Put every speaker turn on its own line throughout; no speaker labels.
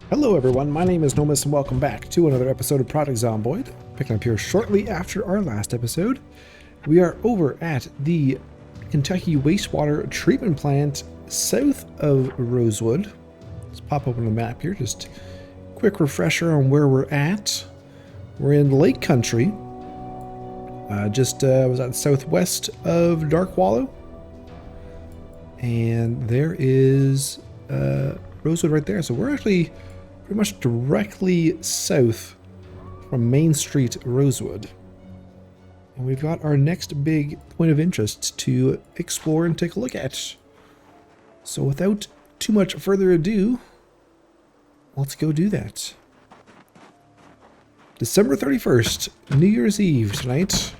Hello everyone, my name is Nomus and welcome back to another episode of Project Zomboid. Picking up here shortly after our last episode. We are over at the Kentucky wastewater treatment plant south of Rosewood. Let's pop open the map here, just quick refresher on where we're at. We're in Lake Country. Was that southwest of Darkwallow. And there is Rosewood right there. So we're actually pretty much directly south from Main Street, Rosewood. And we've got our next big point of interest to explore and take a look at. So without too much further ado, let's go do that. December 31st, New Year's Eve tonight.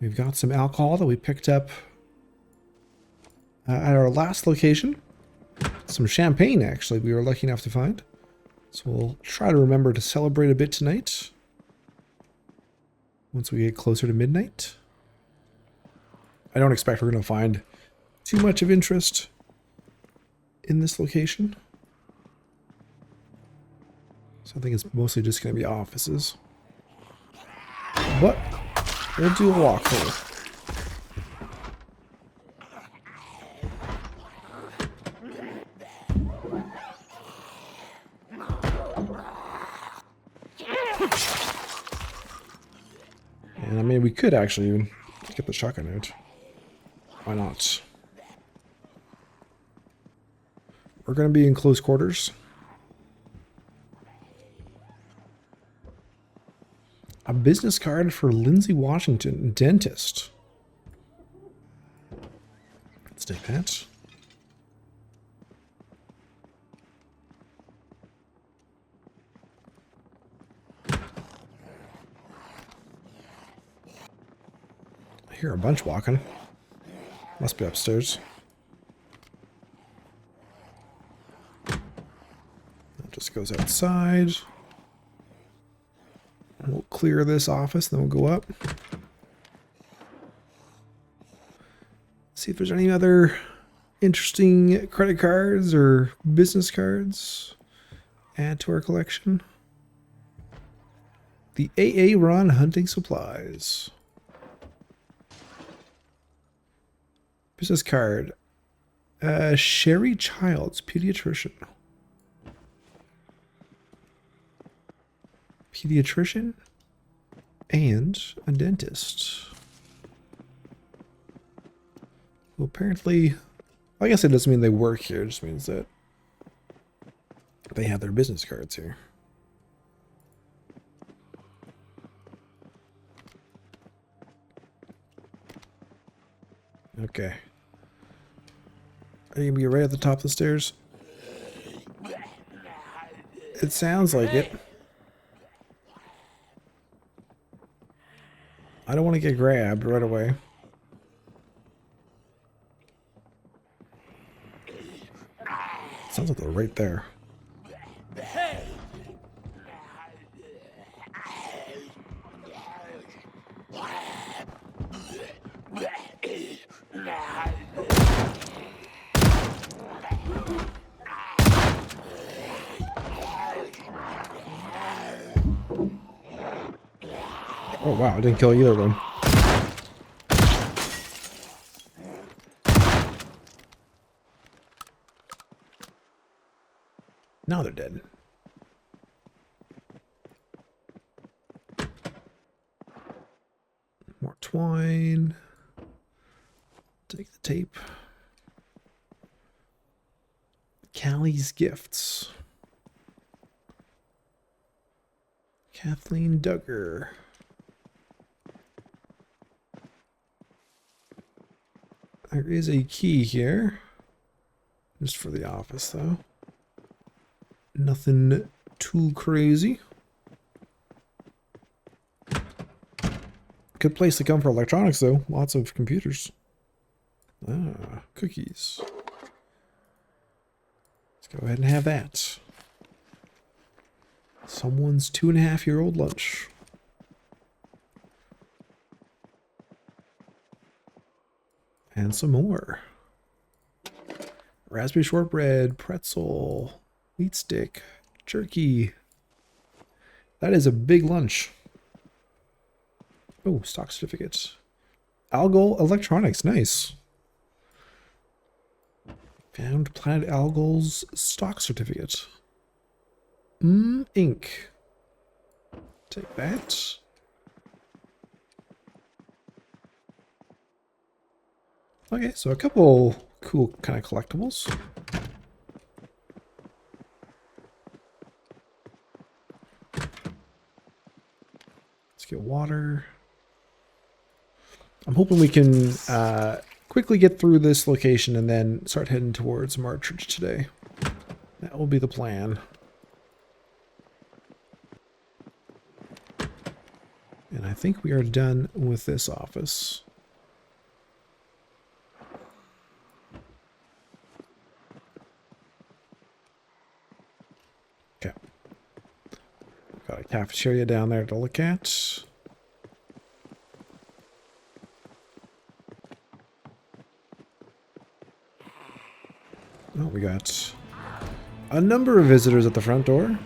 We've got some alcohol that we picked up at our last location. Some champagne, actually, we were lucky enough to find. So we'll try to remember to celebrate a bit tonight. Once we get closer to midnight. I don't expect we're going to find too much of interest in this location. So I think it's mostly just going to be offices. But we'll do a walkthrough. And I mean, we could actually even get the shotgun out. Why not? We're going to be in close quarters. A business card for Lindsay Washington, dentist. Let's take that. I hear a bunch walking. Must be upstairs. That just goes outside. We'll clear this office, then we'll go up. See if there's any other interesting credit cards or business cards. Add to our collection. The AA Run Hunting Supplies. Business card. Sherry Childs, pediatrician. Pediatrician and a dentist. Well, apparently, I guess it doesn't mean they work here. It just means that they have their business cards here. Okay. Are you gonna be right at the top of the stairs? It sounds like it. I don't want to get grabbed right away. Sounds like they're right there. Oh wow, I didn't kill either of them. Now they're dead. More twine. Take the tape. Callie's Gifts. Kathleen Duggar. There is a key here. Just for the office, though. Nothing too crazy. Good place to come for electronics, though. Lots of computers. Ah, cookies. Let's go ahead and have that. Someone's 2.5-year-old lunch. And some more. Raspberry shortbread, pretzel. Wheat stick. Jerky. That is a big lunch. Oh, stock certificate. Algal electronics. Nice. Found Planet Algal's stock certificate. Ink. Take that. Okay, so a couple cool kind of collectibles. Let's get water. I'm hoping we can quickly get through this location and then start heading towards Marchridge today. That will be the plan. And I think we are done with this office. Okay. Got a cafeteria down there to look at. Oh, we got a number of visitors at the front door.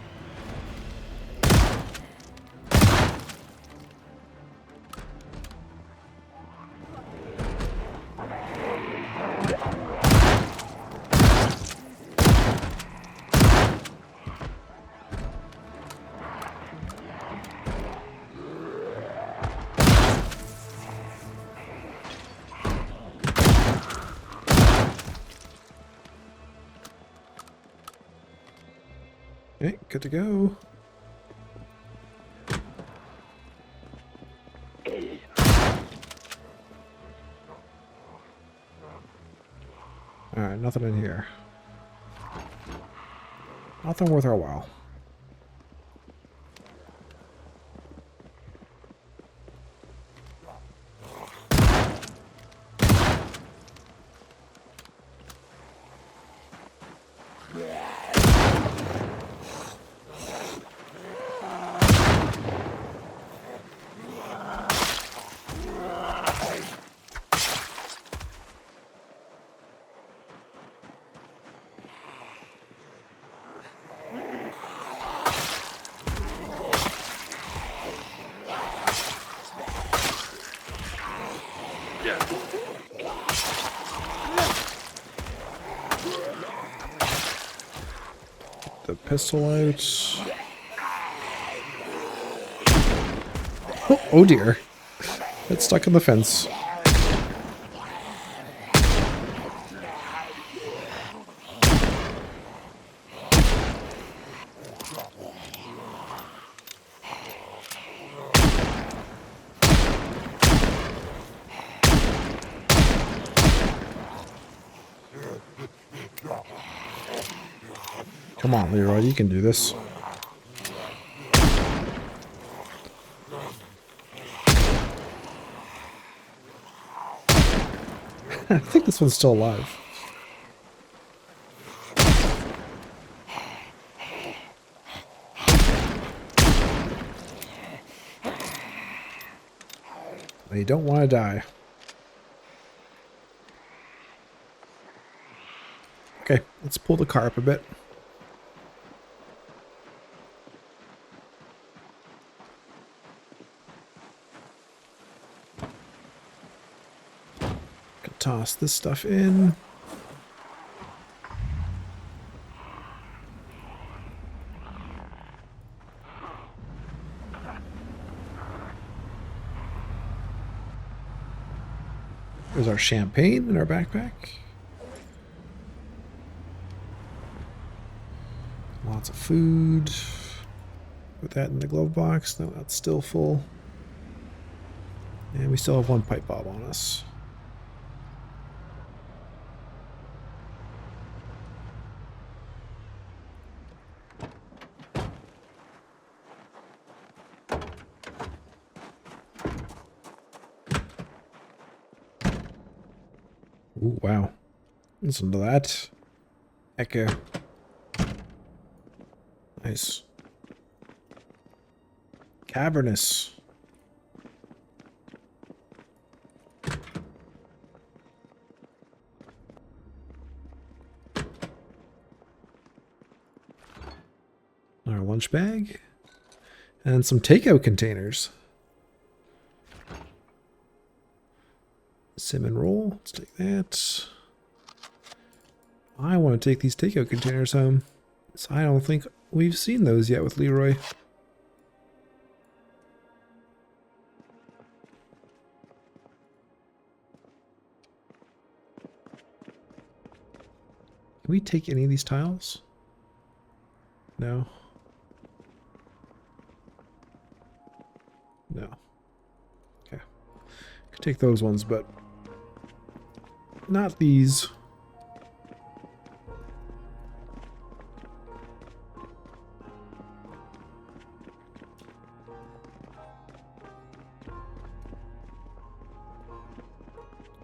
Okay, good to go. Alright, nothing in here. Nothing worth our while. The pistol out. Oh dear. It's stuck in the fence. Come on, Leroy, you can do this. I think this one's still alive. You don't want to die. Okay, let's pull the car up a bit. Toss this stuff in. There's our champagne in our backpack. Lots of food. Put that in the glove box. No, that's still full. And we still have one pipe bomb on us. Ooh, wow. Listen to that. Echo. Nice. Cavernous. Our lunch bag. And some takeout containers. Cinnamon roll. Let's take that. I want to take these takeout containers home. So I don't think we've seen those yet with Leroy. Can we take any of these tiles? No. No. Okay. Could take those ones, but not these.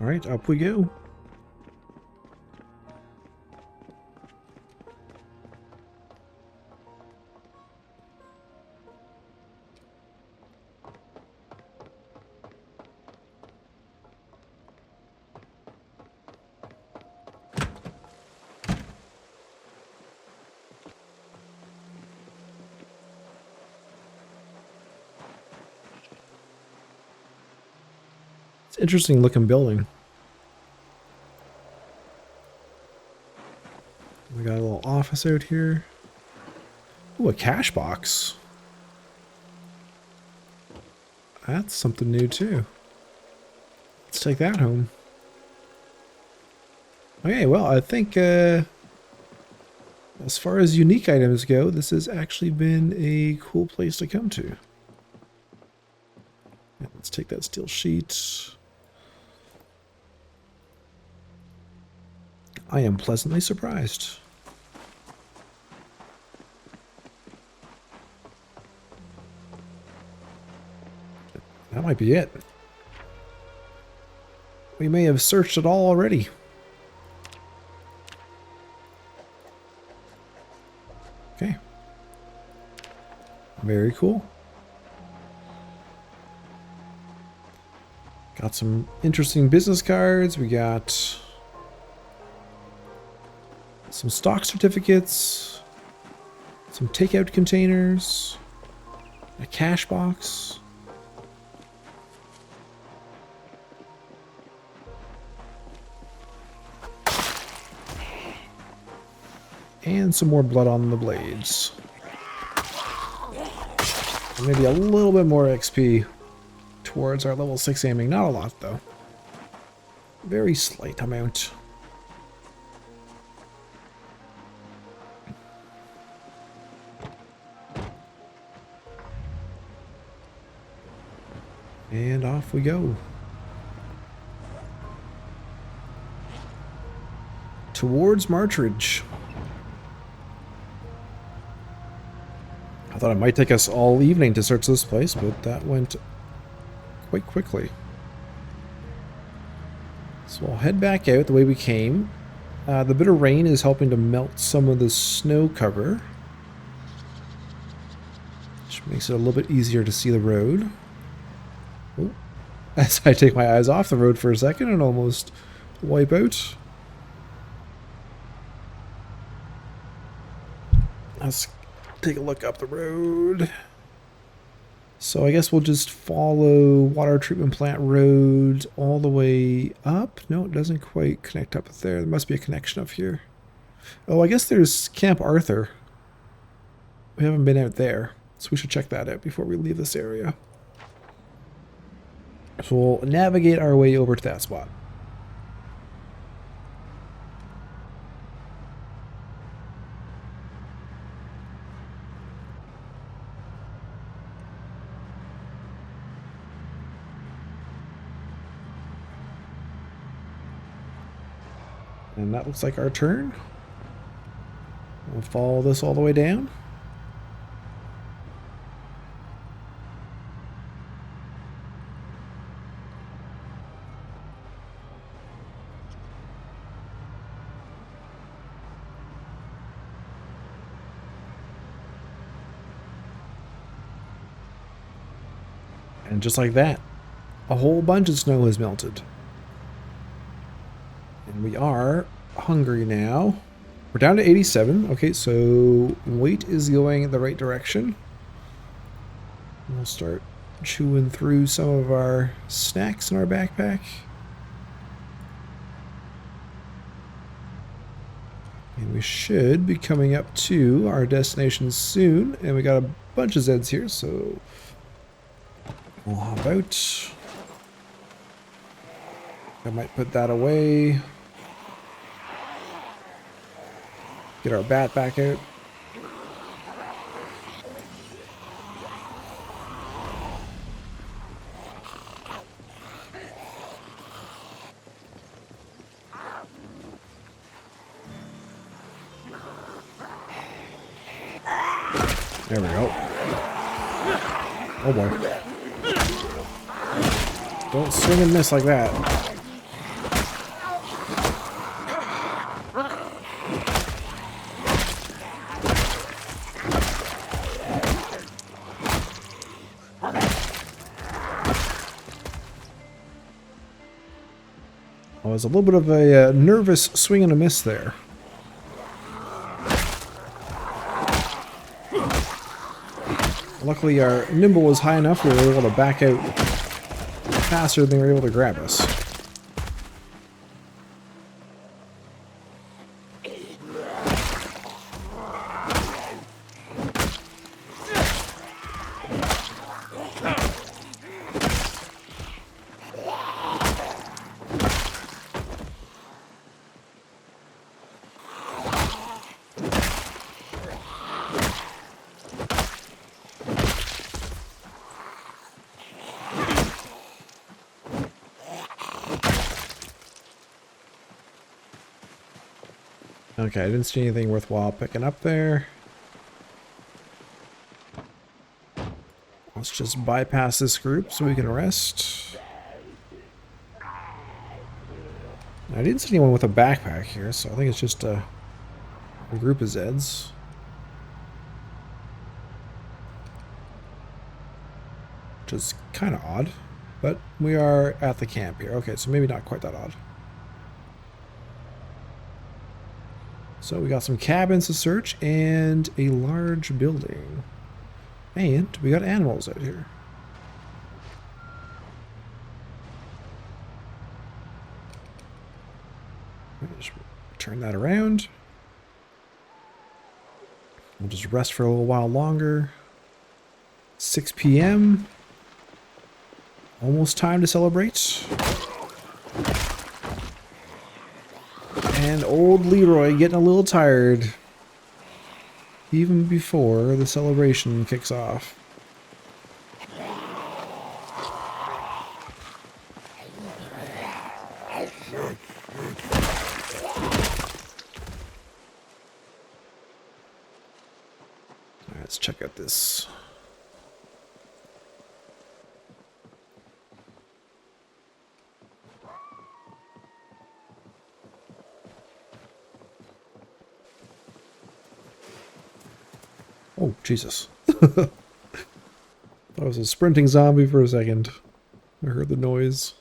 All right, up we go. It's an interesting looking building. We got a little office out here. Ooh, a cash box. That's something new too. Let's take that home. Okay, well, I think as far as unique items go, this has actually been a cool place to come to. Yeah, let's take that steel sheet. I am pleasantly surprised. That might be it. We may have searched it all already. Okay. Very cool. Got some interesting business cards. We got some stock certificates, some takeout containers, a cash box. And some more blood on the blades. Maybe a little bit more XP towards our level 6 aiming. Not a lot, though. Very slight amount. And off we go. Towards Martridge. I thought it might take us all evening to search this place, but that went quite quickly. So I'll head back out the way we came. The bit of rain is helping to melt some of the snow cover, which makes it a little bit easier to see the road. Oh, as I take my eyes off the road for a second and almost wipe out. Let's take a look up the road. So I guess we'll just follow water treatment plant road all the way up. No, it doesn't quite connect up there. There must be a connection up here. Oh, I guess there's Camp Arthur. We haven't been out there, so we should check that out before we leave this area. So we'll navigate our way over to that spot. And that looks like our turn. We'll follow this all the way down. And just like that, a whole bunch of snow has melted. And we are hungry now. We're down to 87. Okay, so weight is going in the right direction. We'll start chewing through some of our snacks in our backpack. And we should be coming up to our destination soon. And we got a bunch of Zeds here, so we'll hop out. I might put that away. Get our bat back out. There we go. Oh boy. Don't swing and miss like that. Oh, it was a little bit of a nervous swing and a miss there. Luckily, our nimble was high enough we were able to back out faster than they were able to grab us. Okay, I didn't see anything worthwhile picking up there. Let's just bypass this group so we can rest. I didn't see anyone with a backpack here, so I think it's just a group of Zeds. Which is kind of odd, but we are at the camp here. Okay, so maybe not quite that odd. So we got some cabins to search and a large building. And we got animals out here. Just turn that around. We'll just rest for a little while longer. 6 p.m. Almost time to celebrate. And old Leroy getting a little tired. Even before the celebration kicks off. Alright, let's check out this. Oh, Jesus. Thought it was a sprinting zombie for a second. I heard the noise.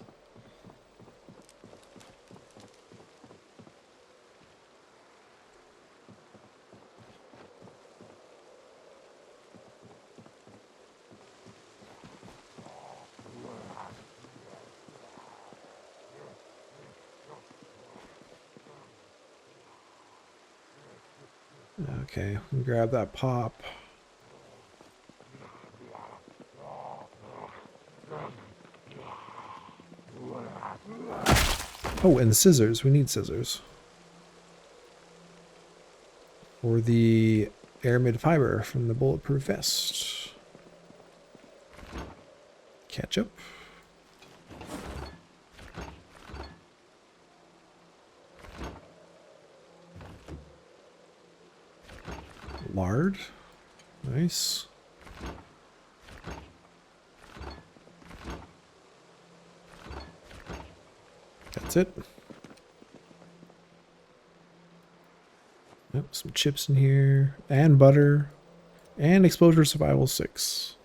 Okay, grab that pop. Oh, and scissors. We need scissors. For the aramid fiber from the bulletproof vest. Ketchup. Lard. Nice. That's it. Yep, some chips in here. And butter. And exposure survival 6.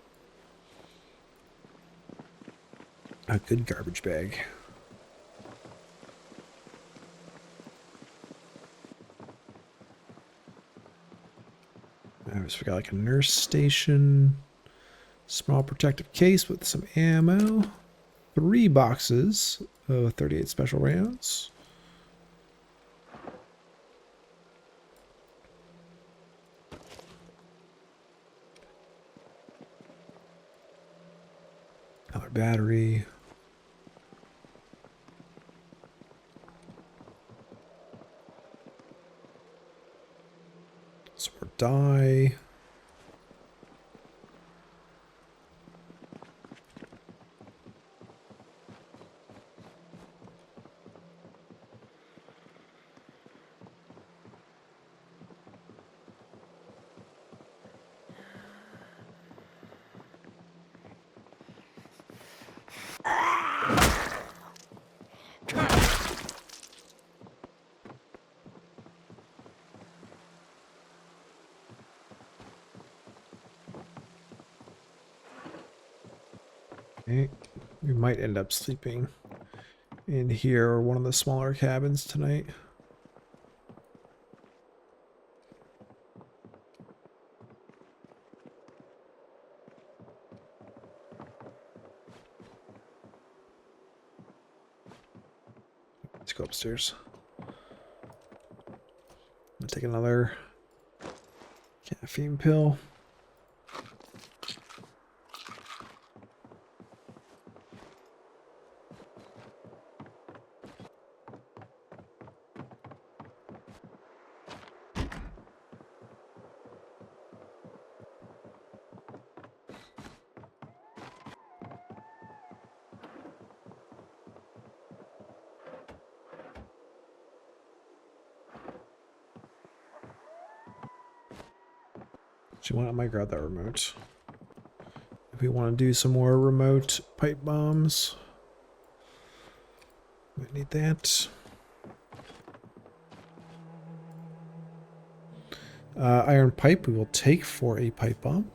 A good garbage bag. So we got like a nurse station, small protective case with some ammo, 3 boxes of 38 special rounds. Another battery. Some more dye. Okay. We might end up sleeping in here or one of the smaller cabins tonight. Let's go upstairs. I'm gonna take another caffeine pill. I might grab that remote. If we want to do some more remote pipe bombs, we need that. Iron pipe we will take for a pipe bomb.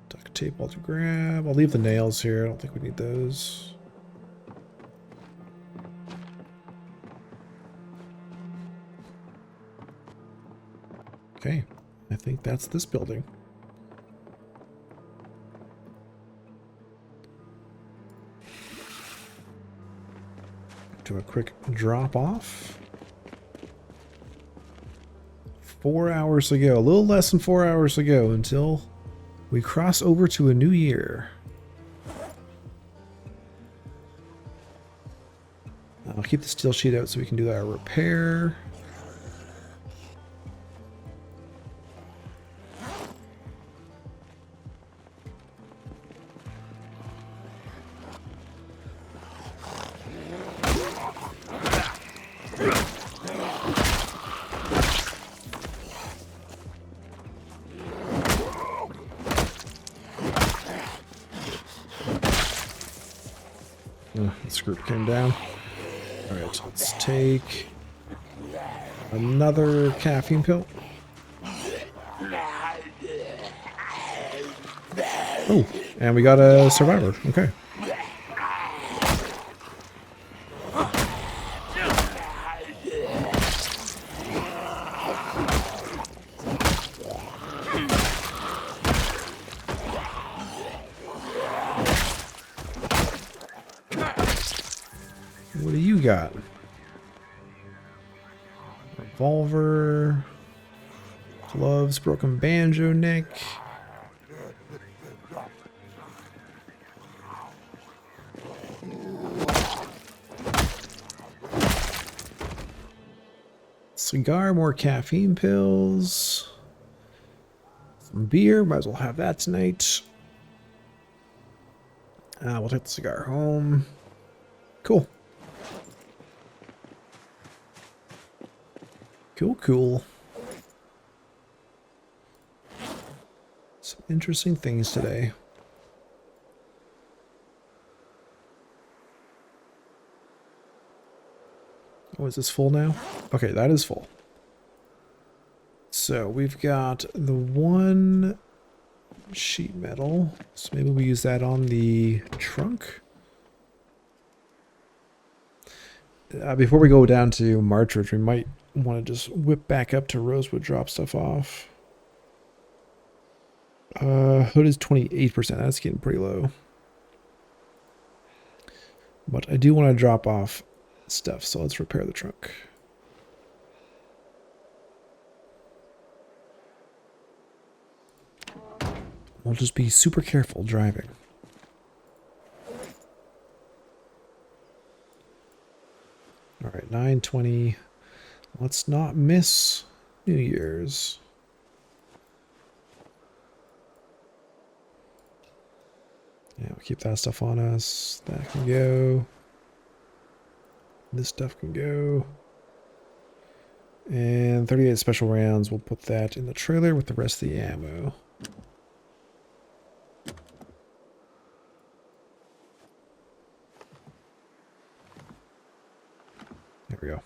Duct tape I'll grab. I'll leave the nails here. I don't think we need those. Okay, I think that's this building. Do a quick drop off. 4 hours to go, a little less than 4 hours to go until we cross over to a new year. I'll keep the steel sheet out so we can do our repair. This group came down. Alright, so let's take another caffeine pill. Oh, and we got a survivor. Okay. What do you got? Revolver, gloves, broken banjo neck. Cigar, more caffeine pills. Some beer, might as well have that tonight. We'll take the cigar home. Cool. Cool. Some interesting things today. Oh, is this full now? Okay, that is full. So we've got the one sheet metal. So maybe we use that on the trunk. before we go down to Marchridge, we might want to just whip back up to Rosewood, drop stuff off. Hood is 28%. That's getting pretty low. But I do want to drop off stuff, so let's repair the trunk. We'll just be super careful driving. All right, 9:20. Let's not miss New Year's. Yeah, we'll keep that stuff on us. That can go. This stuff can go. And 38 special rounds. We'll put that in the trailer with the rest of the ammo. There we go.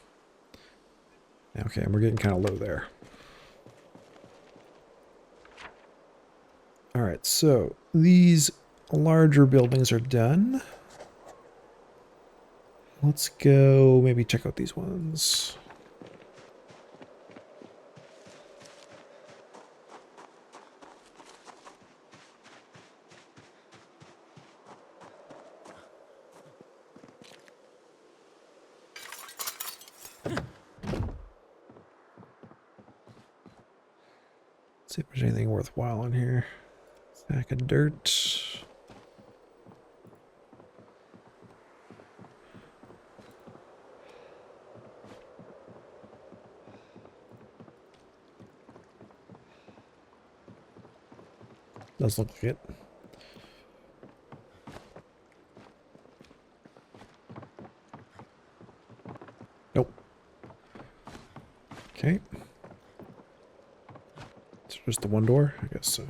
Okay, and we're getting kind of low there. All right, so these larger buildings are done. Let's go maybe check out these ones. See if there's anything worthwhile in here. Sack of dirt. Does look like it. Nope. Okay. It's just the one door? I guess so.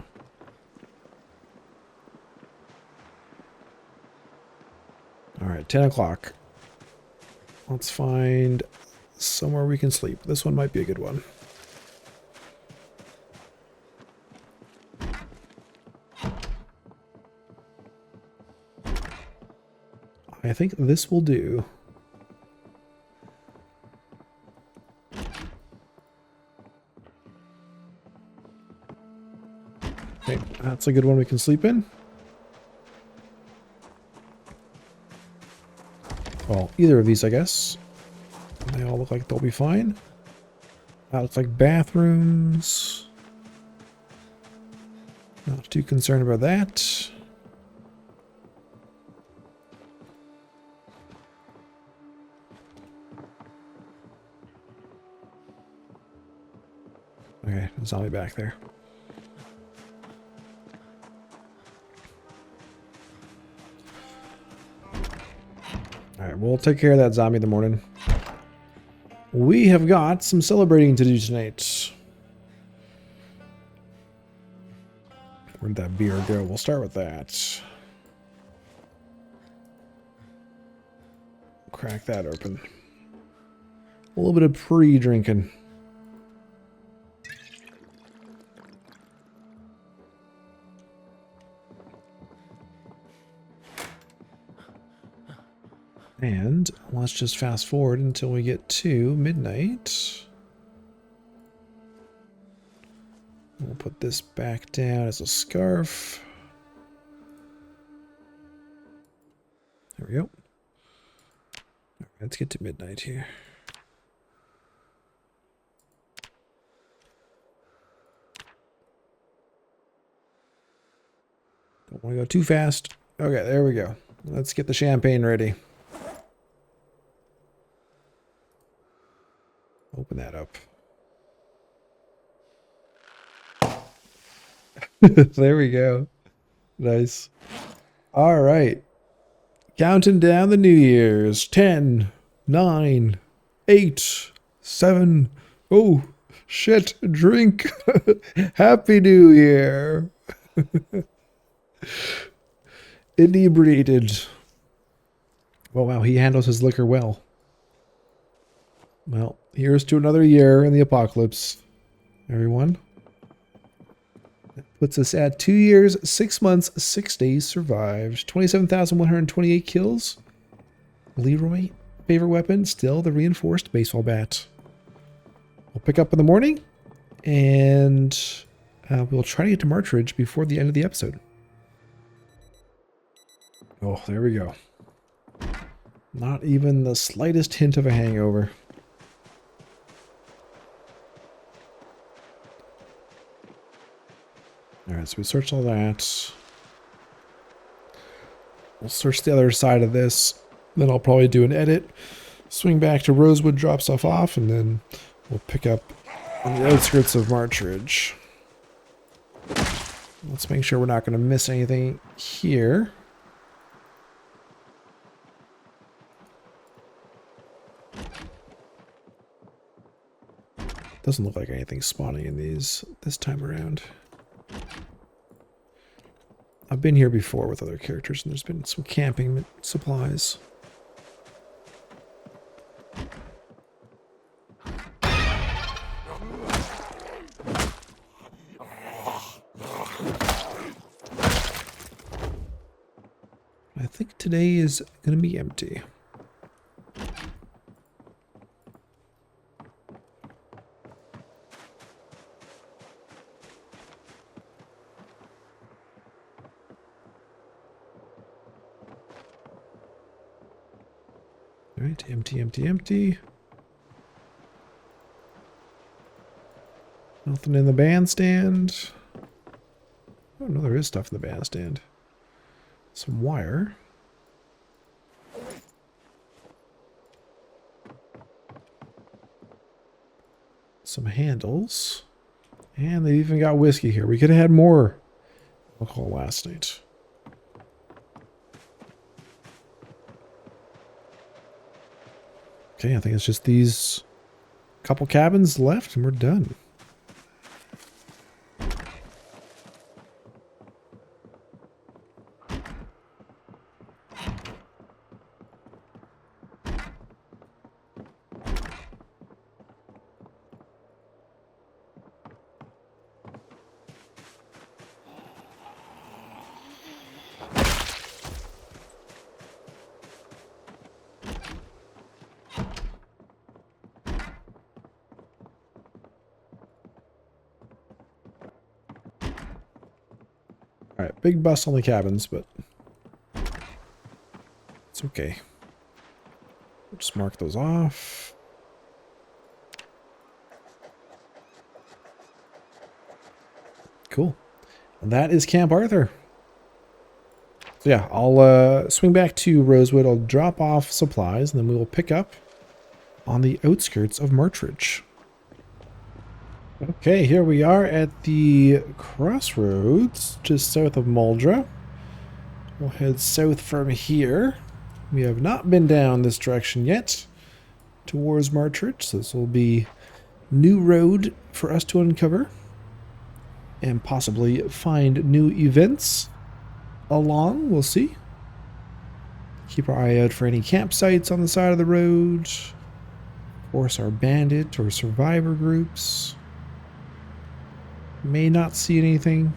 Alright, 10 o'clock. Let's find somewhere we can sleep. This one might be a good one. I think this will do. Okay, that's a good one we can sleep in. Well, either of these, I guess. They all look like they'll be fine. That looks like bathrooms. Not too concerned about that. Okay, zombie back there. Alright, we'll take care of that zombie in the morning. We have got some celebrating to do tonight. Where'd that beer go? We'll start with that. Crack that open. A little bit of pre-drinking. And let's just fast forward until we get to midnight. We'll put this back down as a scarf. There we go. All right, let's get to midnight here. Don't want to go too fast. Okay, there we go. Let's get the champagne ready. Open that up. There we go. Nice. All right. Counting down the New Year's. 10, 9, 8, 7. Oh, shit. Drink. Happy New Year. Inebriated. Oh, wow. He handles his liquor well. Well, here's to another year in the apocalypse, everyone. That puts us at 2 years, 6 months, 6 days survived. 27,128 kills. Leroy, favorite weapon, still the reinforced baseball bat. We'll pick up in the morning, and we'll try to get to Martridge before the end of the episode. Oh, there we go. Not even the slightest hint of a hangover. Alright, so we searched all that. We'll search the other side of this. Then I'll probably do an edit. Swing back to Rosewood, drop stuff off, and then we'll pick up on the outskirts of Martridge. Let's make sure we're not going to miss anything here. Doesn't look like anything's spawning in these this time around. I've been here before with other characters, and there's been some camping supplies. I think today is going to be empty. All right, empty, empty, empty. Nothing in the bandstand. Oh, no, there is stuff in the bandstand. Some wire. Some handles. And they've even got whiskey here. We could have had more alcohol last night. Okay, I think it's just these couple cabins left and we're done. Alright, big bust on the cabins, but it's okay. We'll just mark those off. Cool. And that is Camp Arthur. So yeah, I'll swing back to Rosewood. I'll drop off supplies, and then we will pick up on the outskirts of Martridge. Okay, here we are at the crossroads, just south of Muldraugh. We'll head south from here. We have not been down this direction yet towards Martridge, so this will be new road for us to uncover and possibly find new events along. We'll see. Keep our eye out for any campsites on the side of the road. Of course, our bandit or survivor groups. May not see anything,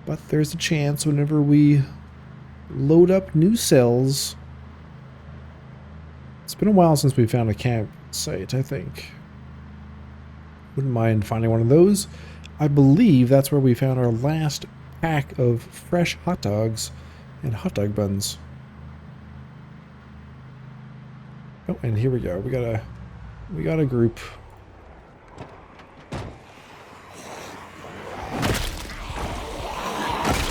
but there's a chance whenever we load up new cells. It's been a while since we found a campsite, I think. Wouldn't mind finding one of those. I believe that's where we found our last pack of fresh hot dogs and hot dog buns. Oh, and here we go. We got a group.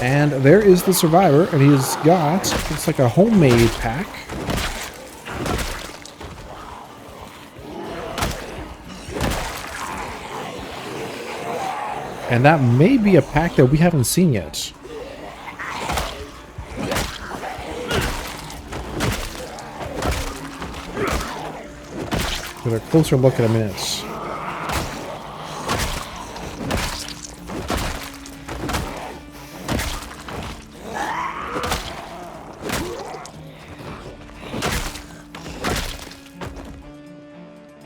And there is the survivor, and he's got, it's like a homemade pack. And that may be a pack that we haven't seen yet. Get a closer look in a minute.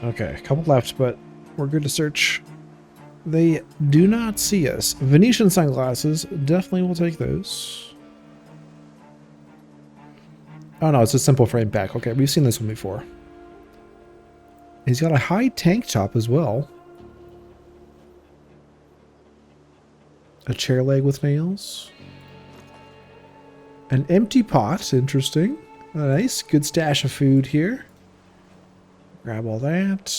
Okay, a couple left, but we're good to search. They do not see us. Venetian sunglasses, definitely will take those. Oh no, it's a simple frame pack. Okay, we've seen this one before. He's got a high tank top as well. A chair leg with nails. An empty pot, interesting. Nice, good stash of food here. Grab all that.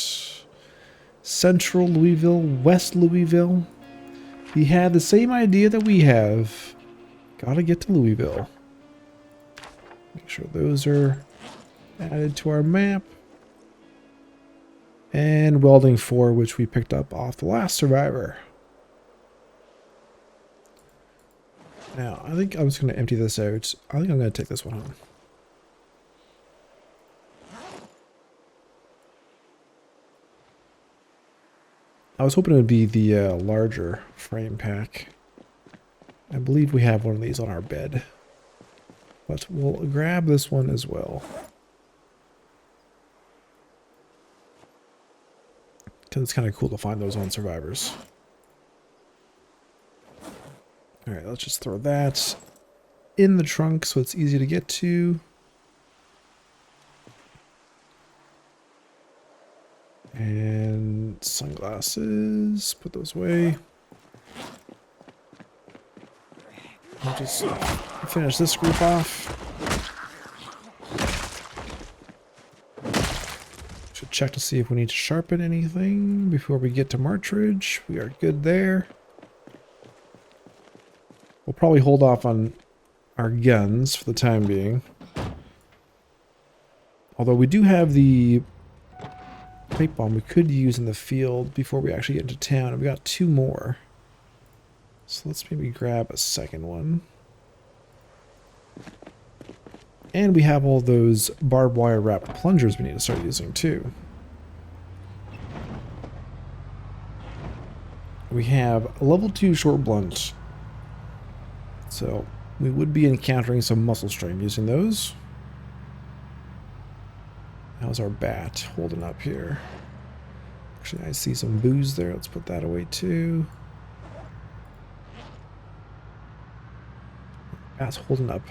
Central Louisville, West Louisville. He had the same idea that we have. Gotta get to Louisville. Make sure those are added to our map. And welding 4, which we picked up off the last survivor. Now, I think I'm just going to empty this out. I think I'm going to take this one home. I was hoping it would be the larger frame pack. I believe we have one of these on our bed. But we'll grab this one as well. Because it's kind of cool to find those on survivors. Alright, let's just throw that in the trunk so it's easy to get to. And sunglasses, put those away. I'll just finish this group off. Should check to see if we need to sharpen anything before we get to Martridge. We are good there. We'll probably hold off on our guns for the time being. Although we do have the pipe bomb we could use in the field before we actually get into town. And we got 2 more. So let's maybe grab a second one. And we have all those barbed wire wrapped plungers we need to start using too. We have a level 2 short blunt. So we would be encountering some muscle strain using those. How's our bat holding up here? Actually, I see some booze there. Let's put that away too. Bat's holding up.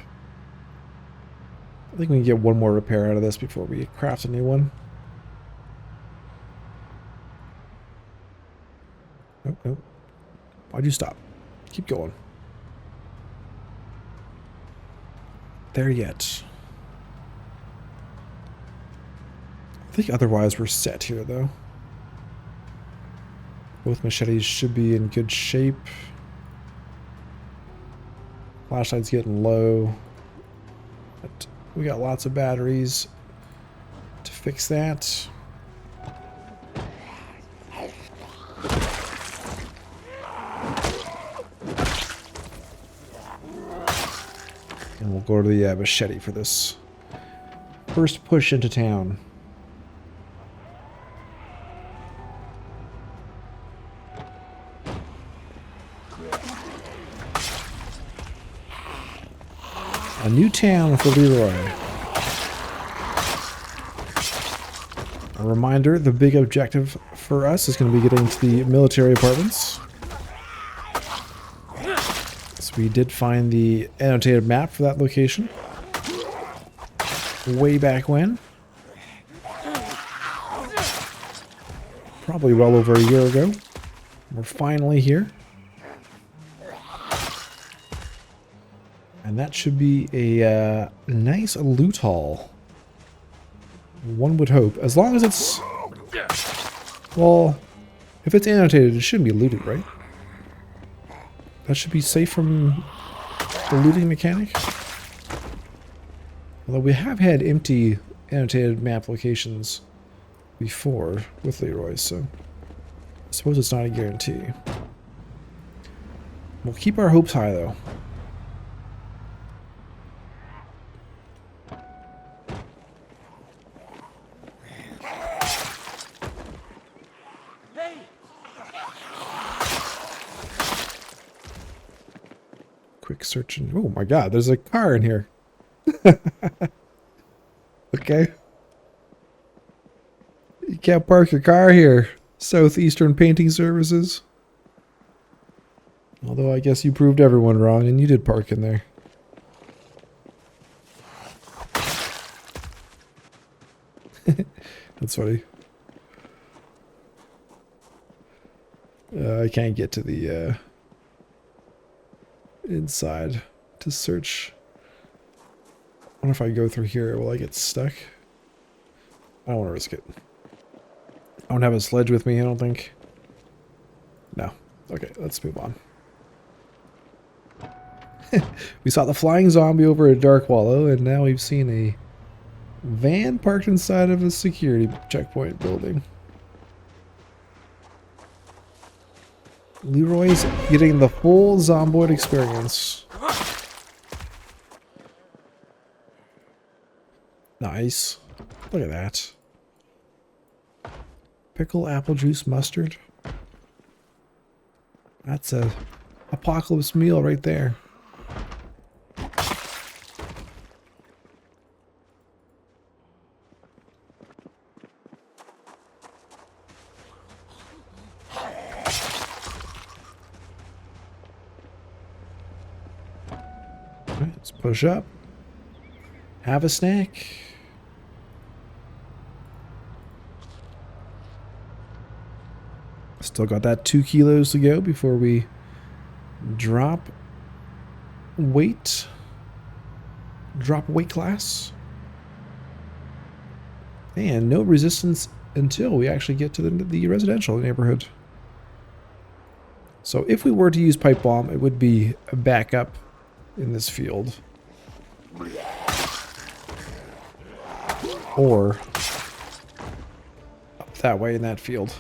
I think we can get one more repair out of this before we craft a new one. Nope, nope. Why'd you stop? Keep going. There yet. I think otherwise we're set here, though. Both machetes should be in good shape. Flashlight's getting low. But we got lots of batteries to fix that. And we'll go to the machete for this first push into town. A new town for Leroy. A reminder, the big objective for us is going to be getting to the military apartments. So we did find the annotated map for that location. Way back when. Probably well over a year ago. We're finally here. And that should be a nice loot haul. One would hope. As long as it's... Well, if it's annotated, it shouldn't be looted, right? That should be safe from the looting mechanic. Although we have had empty annotated map locations before with Leroy's, so I suppose it's not a guarantee. We'll keep our hopes high, though. Quick search and... Oh my god, there's a car in here. Okay. You can't park your car here. Southeastern Painting Services. Although I guess you proved everyone wrong and you did park in there. That's funny. I can't get to the inside to search. I wonder if I go through here, will I get stuck? I don't want to risk it. I don't have a sledge with me, I don't think. No. Okay, let's move on. We saw the flying zombie over at Dark Wallow, and now we've seen a van parked inside of a security checkpoint building. Leroy's getting the full Zomboid experience. Nice. Look at that. Pickle, apple juice, mustard. That's a apocalypse meal right there. Let's push up. Have a snack. Still got that 2 kilos to go before we drop weight. Drop weight class. And no resistance until we actually get to the residential neighborhood. So if we were to use pipe bomb, it would be a backup in this field. Or up that way in that field.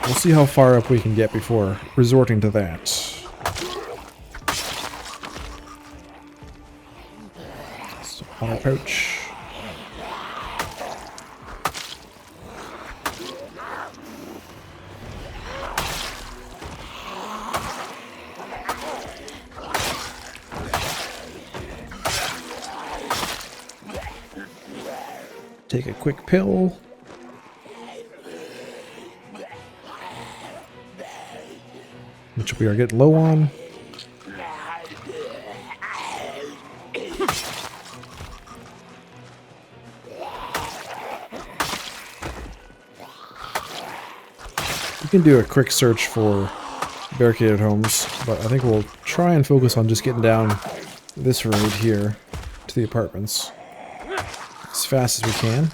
We'll see how far up we can get before resorting to that. So on our pouch. Take a quick pill. Which we are getting low on. We can do a quick search for barricaded homes, but I think we'll try and focus on just getting down this road here to the apartments as fast as we can.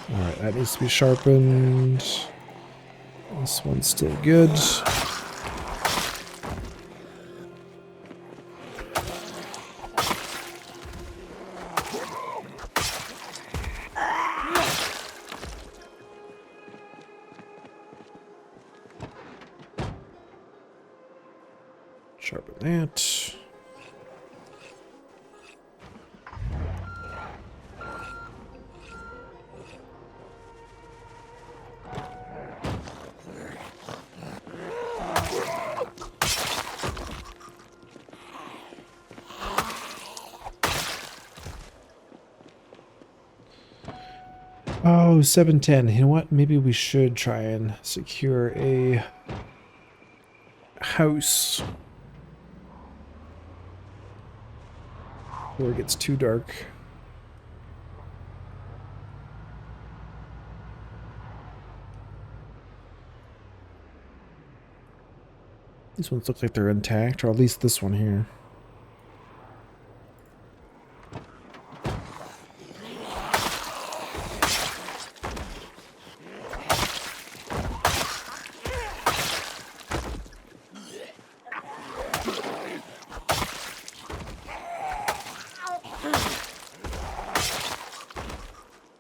Alright, that needs to be sharpened. This one's still good. Sharpen that. Oh, 710. You know what? Maybe we should try and secure a house before it gets too dark. These ones look like they're intact, or at least this one here.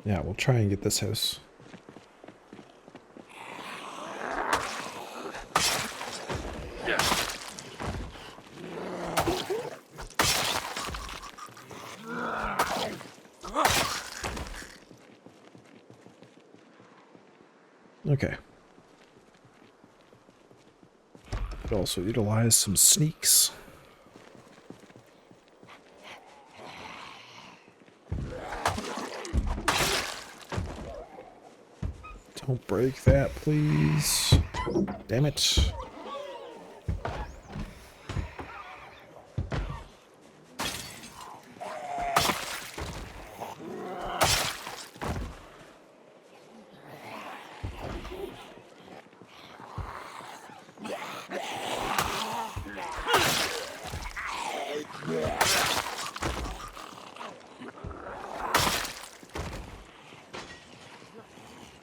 Yeah, we'll try and get this house. Okay. Could also utilize some sneaks. Don't break that, please. Damn it.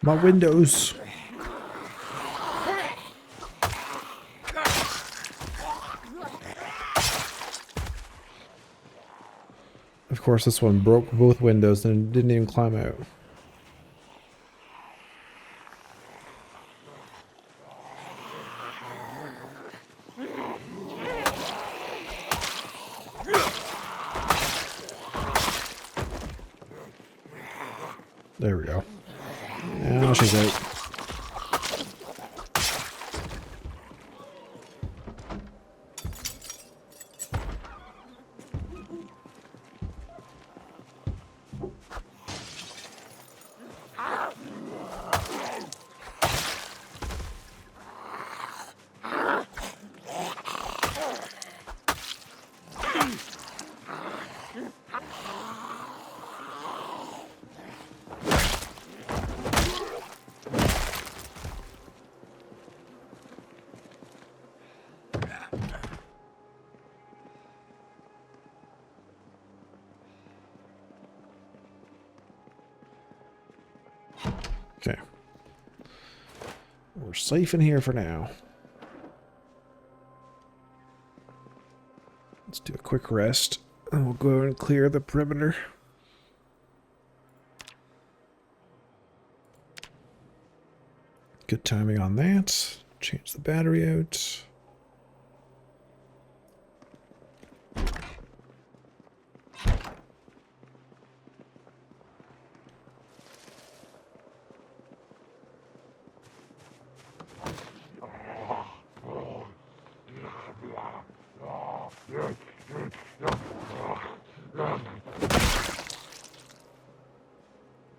My windows. Of course, this one broke both windows and didn't even climb out. There we go. Now she's out. Okay. We're safe in here for now. Let's do a quick rest, and we'll go and clear the perimeter. Good timing on that. Change the battery out.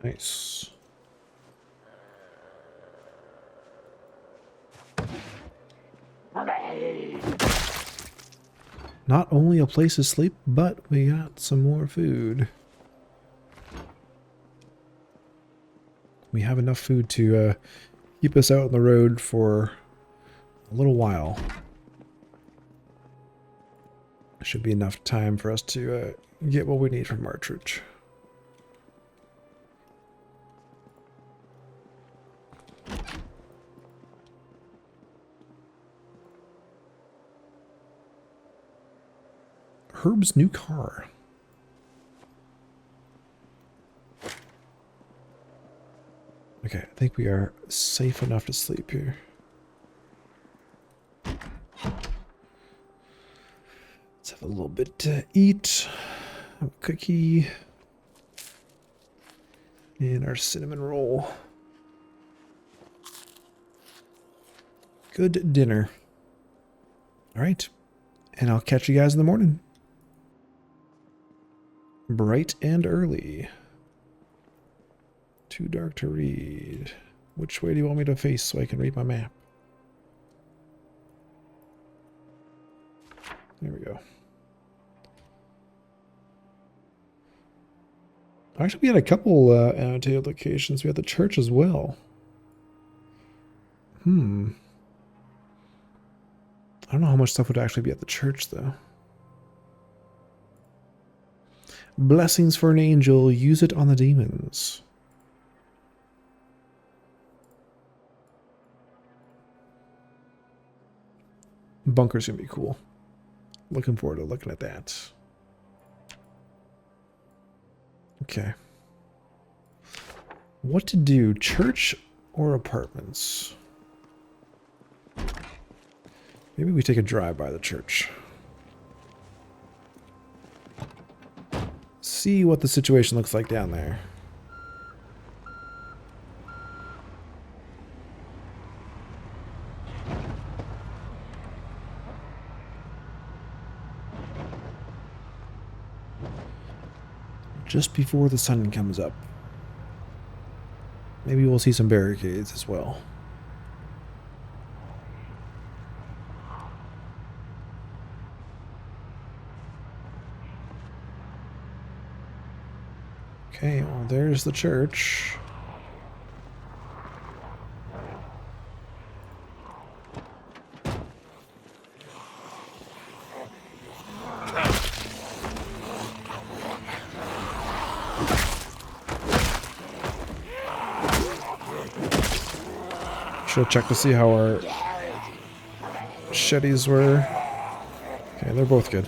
Nice. Not only a place to sleep, but we got some more food. We have enough food to keep us out on the road for a little while. Should be enough time for us to get what we need from Martridge. Herb's new car. Okay, I think we are safe enough to sleep here. Let's have a little bit to eat. Have a cookie. And our cinnamon roll. Good dinner. All right. And I'll catch you guys in the morning. Bright and early. Too dark to read. Which way do you want me to face so I can read my map? There we go. Actually, we had a couple annotated locations. We had the church as well. I don't know how much stuff would actually be at the church, though. Blessings for an angel. Use it on the demons. Bunker's gonna be cool. Looking forward to looking at that. Okay. What to do? Church or apartments? Maybe we take a drive by the church. See what the situation looks like down there. Just before the sun comes up. Maybe we'll see some barricades as well. Okay, well, there's the church. Should check to see how our machetes were. Okay, they're both good.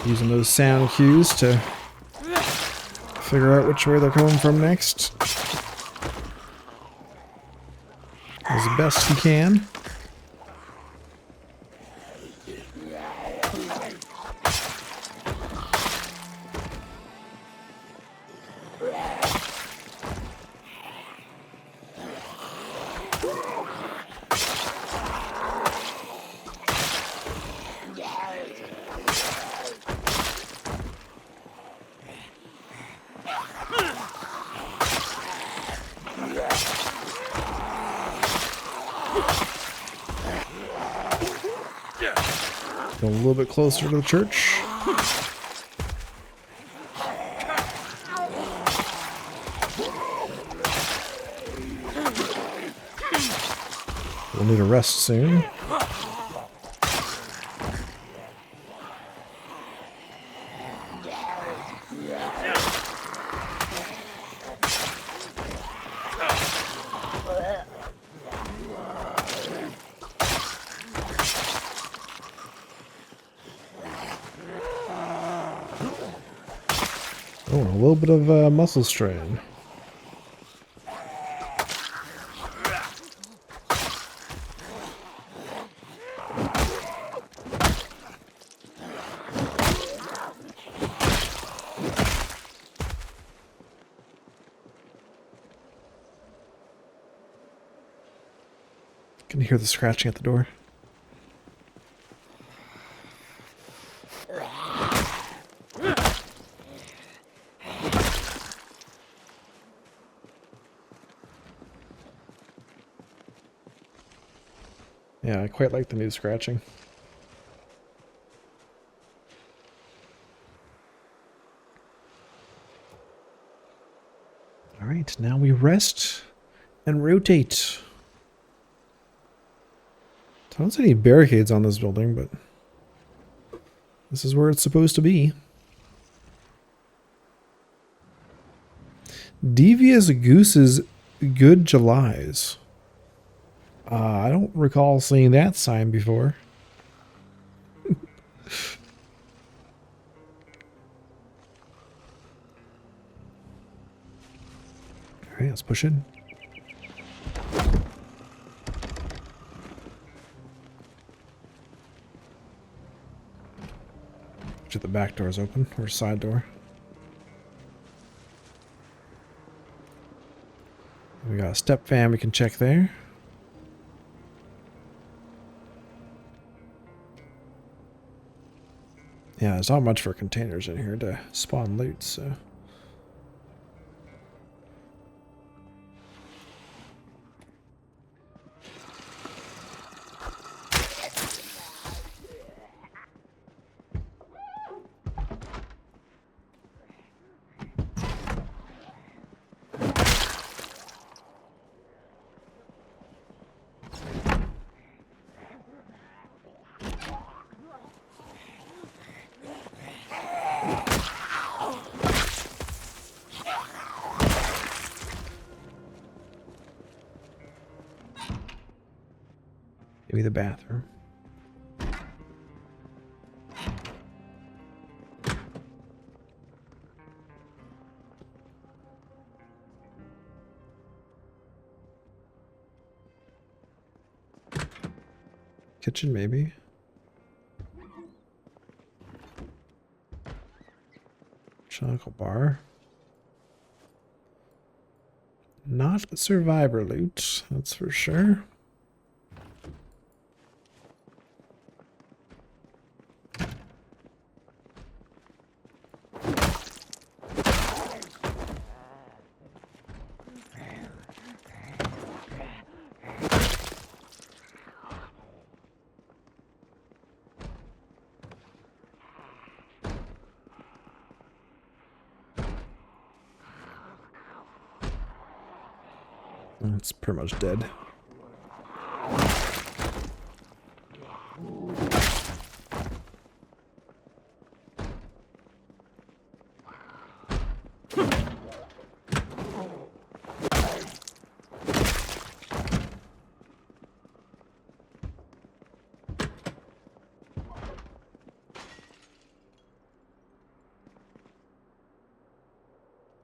Using those sound cues to figure out which way they're coming from next. As best you can. Go a little bit closer to the church. We'll need a rest soon. Oh, a little bit of muscle strain. Can you hear the scratching at the door? Yeah, I quite like the new scratching. All right, now we rest and rotate. I don't see any barricades on this building, but this is where it's supposed to be. Devious Goose's Good Julys. I don't recall seeing that sign before. Alright, let's push in. The back door is open, or side door. We got a step fan we can check there. Yeah, there's not much for containers in here to spawn loot, so. Maybe the bathroom. Kitchen, maybe. Chocolate bar. Not survivor loot, that's for sure. It's pretty much dead.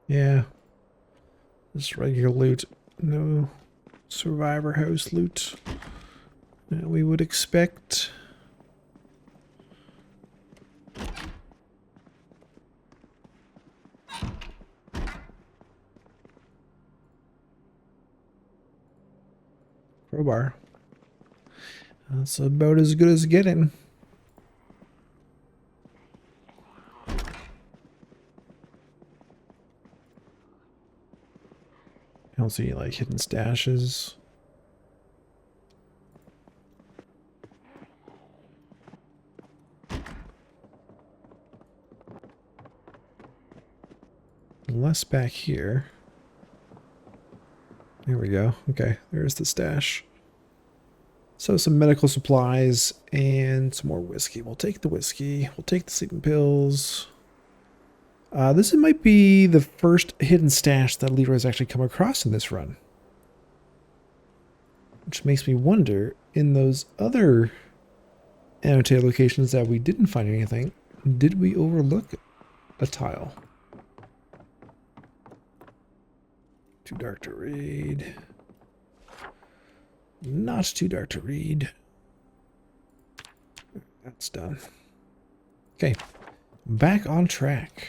Yeah. Just regular loot. No survivor house loot that we would expect. Crowbar. That's about as good as getting. I don't see like hidden stashes. Less back here. There we go. Okay, there's the stash. So some medical supplies and some more whiskey. We'll take the whiskey. We'll take the sleeping pills. This might be the first hidden stash that Leroy's actually come across in this run. Which makes me wonder, in those other annotated locations that we didn't find anything, did we overlook a tile? Too dark to read. Not too dark to read. That's done. Okay, back on track.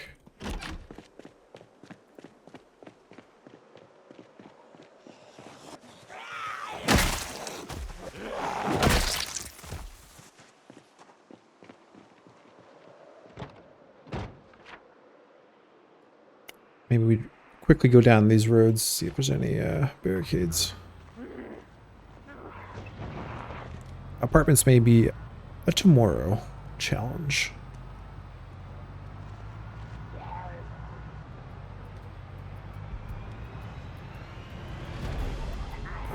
Maybe we quickly go down these roads, see if there's any barricades. Apartments may be a tomorrow challenge.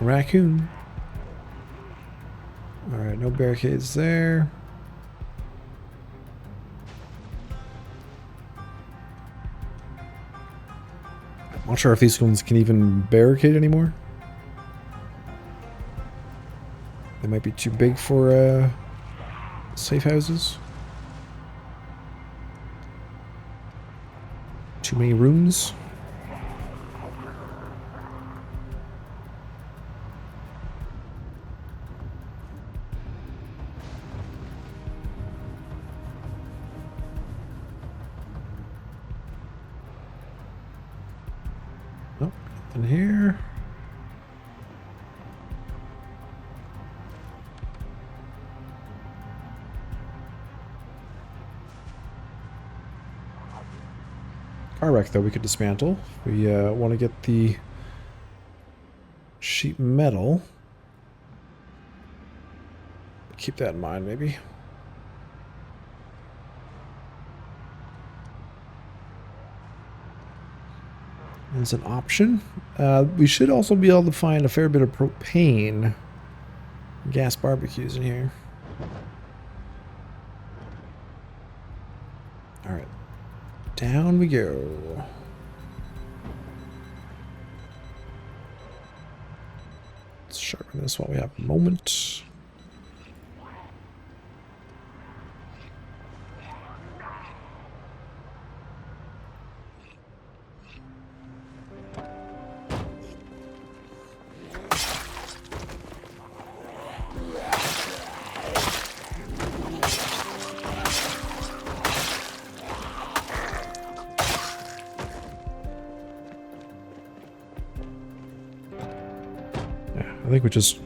A raccoon. Alright, no barricades there. I'm not sure if these ones can even barricade anymore. They might be too big for safe houses. Too many rooms. Nope, nothing here. Car wreck, though, we could dismantle. We want to get the sheet metal. Keep that in mind, maybe. As an option. We should also be able to find a fair bit of propane. Gas barbecues in here. Alright. Down we go. Let's sharpen this while we have a moment. I think we just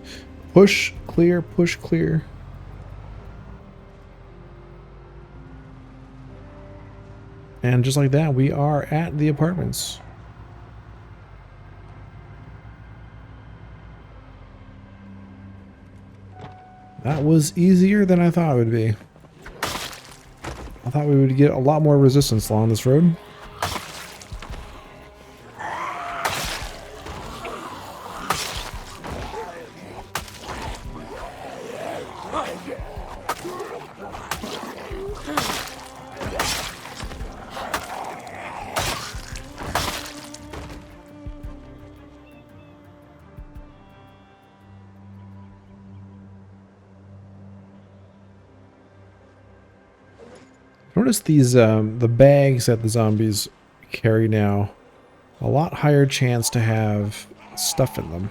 push, clear, push, clear. And just like that, we are at the apartments. That was easier than I thought it would be. I thought we would get a lot more resistance along this road. Notice these the bags that the zombies carry now, a lot higher chance to have stuff in them.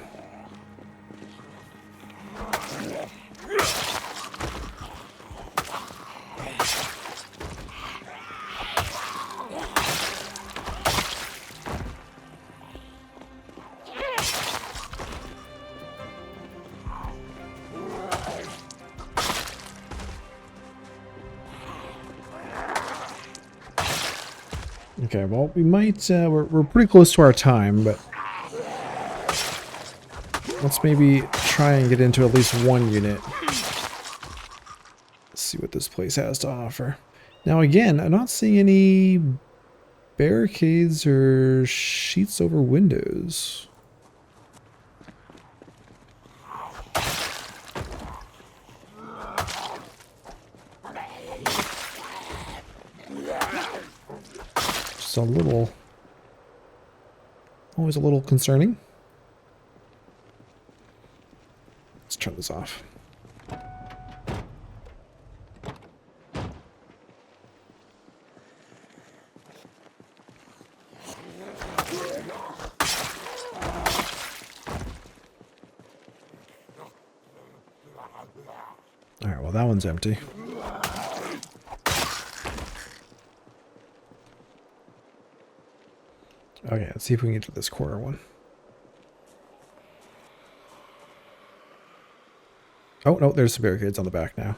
Okay, well, we might, we're pretty close to our time, but let's maybe try and get into at least one unit. Let's see what this place has to offer. Now again, I'm not seeing any barricades or sheets over windows. A little, always a little concerning. Let's turn this off. All right, well, that one's empty. Okay, let's see if we can get to this corner one. Oh, no, there's some barricades on the back now.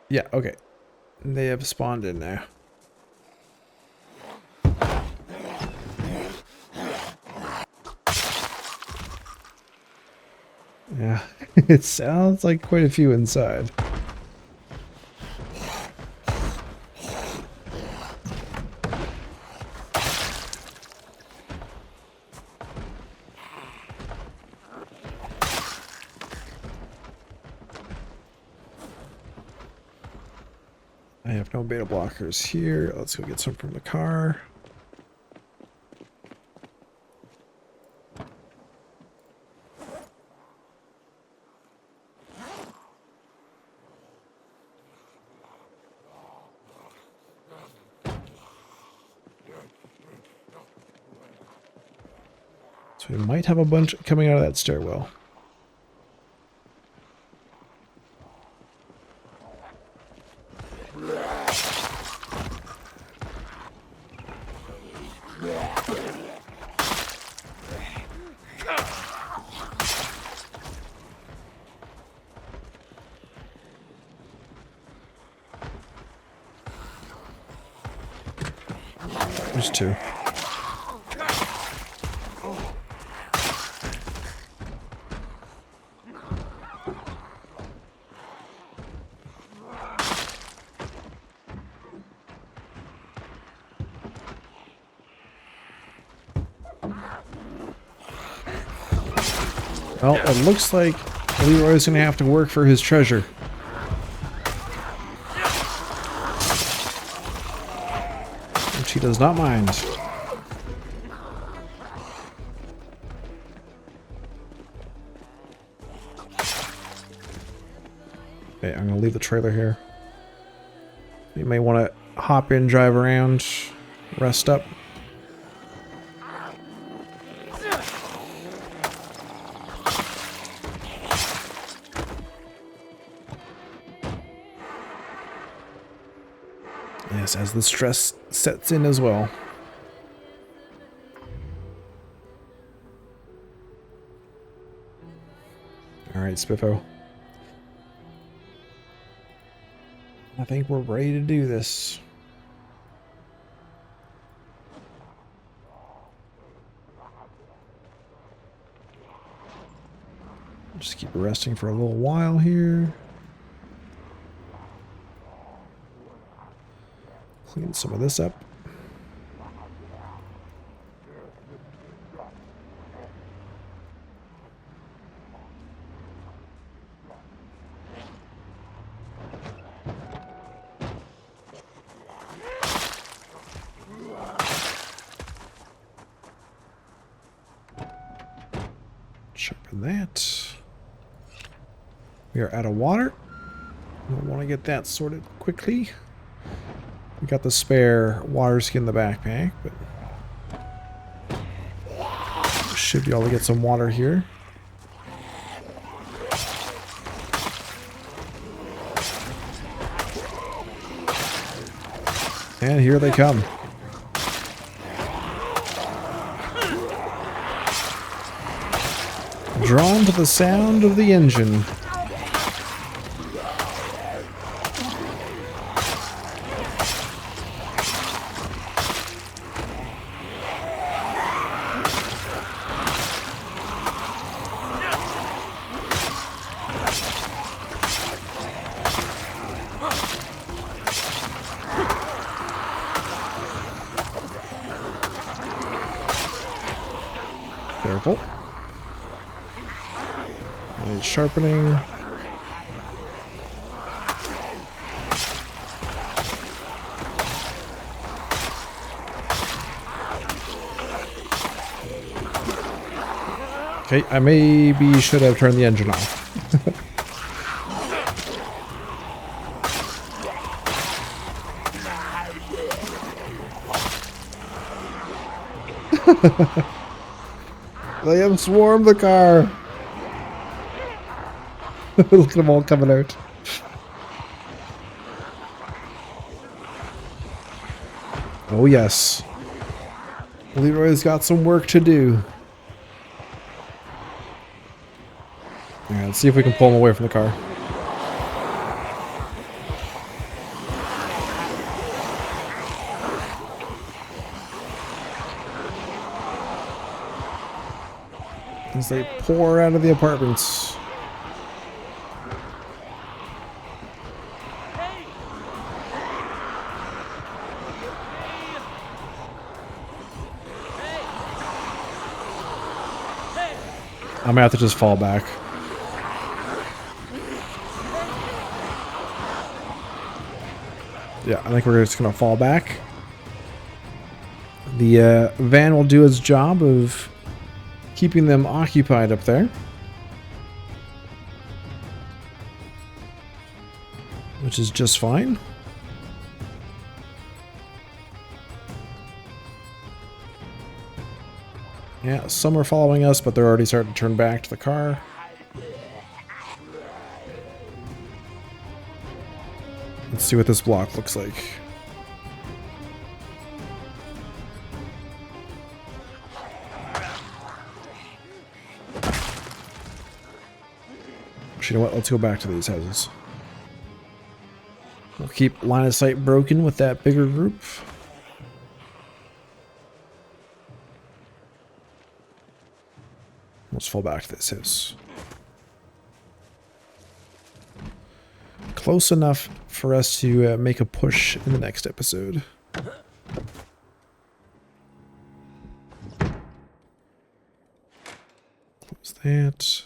Yeah, okay. They have spawned in now. Yeah, it sounds like quite a few inside. I have no beta blockers here. Let's go get some from the car. So we might have a bunch coming out of that stairwell. There's two. Well, it looks like Leroy's gonna have to work for his treasure. Which he does not mind. Okay, I'm gonna leave the trailer here. You may want to hop in, drive around, rest up. Yes, as the stress sets in as well. Alright, Spiffo. I think we're ready to do this. Just keep resting for a little while here. Clean some of this up. Sharpen that. We are out of water. I want to get that sorted quickly. We got the spare water skin in the backpack, but should be able to get some water here. And here they come. Drawn to the sound of the engine. Careful. And sharpening. Okay, I maybe should have turned the engine off. They have swarmed the car. Look at them all coming out. Oh yes. Leroy's got some work to do. Alright, let's see if we can pull him away from the car. As they pour out of the apartments. I'm gonna have to just fall back. Yeah, I think we're just gonna fall back. The van will do its job of keeping them occupied up there. Which is just fine. Yeah, some are following us, but they're already starting to turn back to the car. Let's see what this block looks like. You know what? Let's go back to these houses. We'll keep line of sight broken with that bigger group. Let's fall back to this house. Close enough for us to make a push in the next episode. Close that.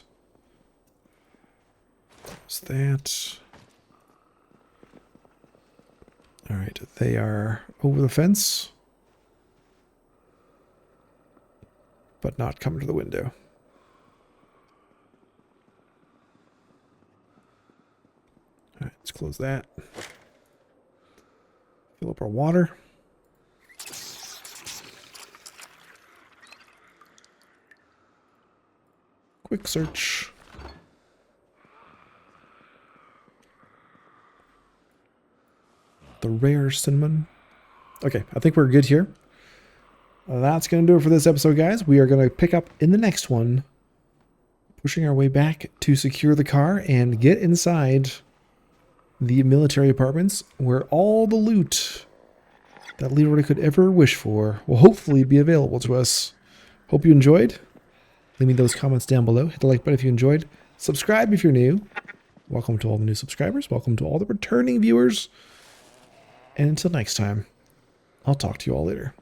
That. Alright, they are over the fence, but not coming to the window. Alright, let's close that. Fill up our water. Quick search. The rare cinnamon. Okay, I think we're good here. That's going to do it for this episode, guys. We are going to pick up in the next one. pushing our way back to secure the car and get inside the military apartments where all the loot that Leroy could ever wish for will hopefully be available to us. Hope you enjoyed. Leave me those comments down below. Hit the like button if you enjoyed. Subscribe if you're new. Welcome to all the new subscribers. Welcome to all the returning viewers. And until next time, I'll talk to you all later.